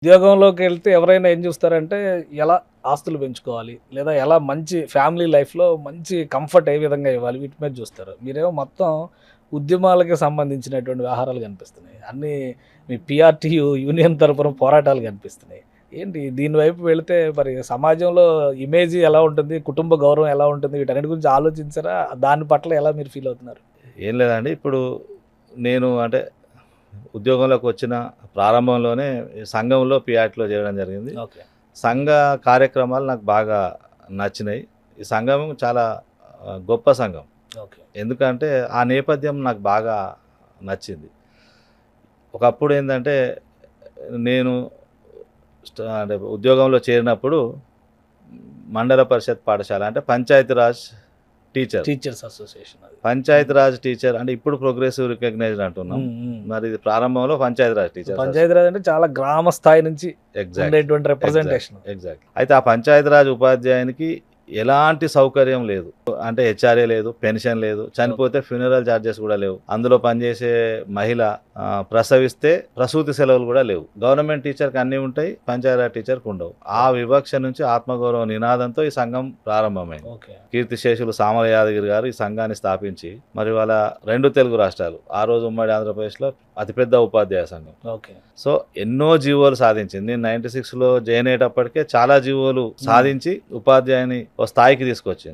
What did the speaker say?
ఉద్యోగంలోకి వెళ్తే ఎవరైనా ఏం చూస్తారంటే ఎలా ఆస్తులు పెంచుకోవాలి లేదా ఎలా మంచి ఫ్యామిలీ లైఫ్లో మంచి కంఫర్ట్ ఏ విధంగా ఇవ్వాలి వీటి మీద చూస్తారు. మీరేమో మొత్తం ఉద్యమాలకి సంబంధించినటువంటి వ్యవహారాలు కనిపిస్తున్నాయి. అన్నీ మీ పిఆర్టీయు యూనియన్ తరపున పోరాటాలు కనిపిస్తున్నాయి. ఏంటి దీని వైపు వెళితే మరి సమాజంలో ఇమేజ్ ఎలా ఉంటుంది, కుటుంబ గౌరవం ఎలా ఉంటుంది, వీటన్నిటి గురించి ఆలోచించారా? దాని పట్ల ఎలా మీరు ఫీల్ అవుతున్నారు? ఏం లేదండి. ఇప్పుడు నేను అంటే ఉద్యోగంలోకి వచ్చిన ప్రారంభంలోనే ఈ సంఘంలో పిఆర్టీలో చేరడం జరిగింది. ఓకే. సంఘ కార్యక్రమాలు నాకు బాగా నచ్చినాయి. ఈ సంఘం చాలా గొప్ప సంఘం. ఓకే. ఎందుకంటే ఆ నేపథ్యం నాకు బాగా నచ్చింది. ఒకప్పుడు ఏందంటే నేను అంటే ఉద్యోగంలో చేరినప్పుడు మండల పరిషత్ పాఠశాల అంటే పంచాయతీరాజ్ టీచర్స్ అసోసియేషన్ అది. పంచాయతీరాజ్ టీచర్ అంటే ఇప్పుడు ప్రోగ్రెసివ్ రికగ్నైజ్డ్ అంటున్నాం. మరి ఇది ప్రారంభంలో పంచాయతీరాజ్ టీచర్. పంచాయతీరాజ్ అంటే చాలా గ్రామ స్థాయి నుంచి ఉండేటువంటి రిప్రజెంటేషన్. ఎగ్జాక్ట్. అయితే ఆ పంచాయతీరాజ్ ఉపాధ్యాయునికి ఎలాంటి సౌకర్యం లేదు. అంటే హెచ్ఆర్ఏ లేదు, పెన్షన్ లేదు, చనిపోతే ఫ్యూనరల్ ఛార్జెస్ కూడా లేవు. అందులో పనిచేసే మహిళ ప్రసవిస్తే ప్రసూతి సెలవులు కూడా లేవు. గవర్నమెంట్ టీచర్కి అన్నీ ఉంటాయి, పంచాయతీరాజ్ టీచర్కి ఉండవు. ఆ వివక్ష నుంచి ఆత్మగౌరవ నినాదంతో ఈ సంఘం ప్రారంభమైంది. కీర్తిశేషులు సామల యాదగిరి గారు ఈ సంఘాన్ని స్థాపించి మరి వాళ్ళ 2 తెలుగు రాష్ట్రాలు, ఆ రోజు ఉమ్మడి ఆంధ్రప్రదేశ్లో అతిపెద్ద ఉపాధ్యాయ సంఘం. సో ఎన్నో జీవోలు సాధించింది. నేను 96లో జాయిన్ అయ్యేటప్పటికే చాలా జీవోలు సాధించి ఉపాధ్యాయుని ఓ స్థాయికి తీసుకొచ్చింది.